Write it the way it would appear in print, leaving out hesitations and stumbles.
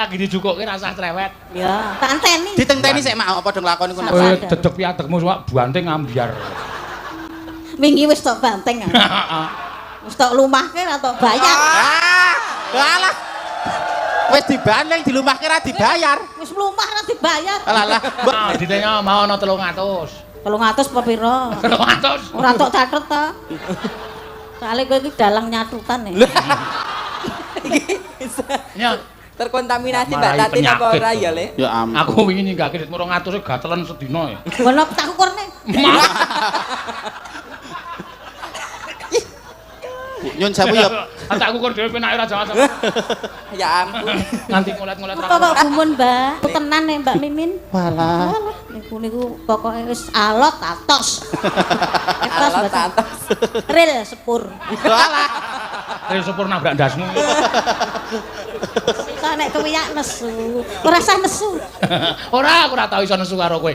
Lagi dijukuke rasa cerewet. Ya, tak anteni. Ditenteni sik mak apa padha nglakoni ku. Kowe dedeg piatekmu suwak banting ambyar. Wingi wis tok banteng. Wis tok lumahke ra tok bayar. Alah. Wis dibanding dilumahke ra dibayar. Wis lumah ra dibayar. Alah. Ditanya mau ana 300. 300 apa pira? 300. Ora tok catet ta. Soale kowe iki dalang nyatutan ya. Ya, terkontaminasi Mbak Tati apa ora ya, Le? Ya ampun. aku wingi ninggake duit 200 gatelan sedina ya. Ngono tak ukurne. Nyun sewu ya. Tak ukur dhewe penake ora jangan Ya ampun. nganti ngulet-ngulet Apa kok gumun, Mbak? Tenan nih Mbak Mimin. Walah. Niku pokoke wis alot atos. Etos Alot mboten. atos. Ril sepur. Walah. Ril sepur nabrak ndasmu. Kok nek kewiyak nesu. Ora sah nesu. Ora, aku ora tau iso nesu karo kowe.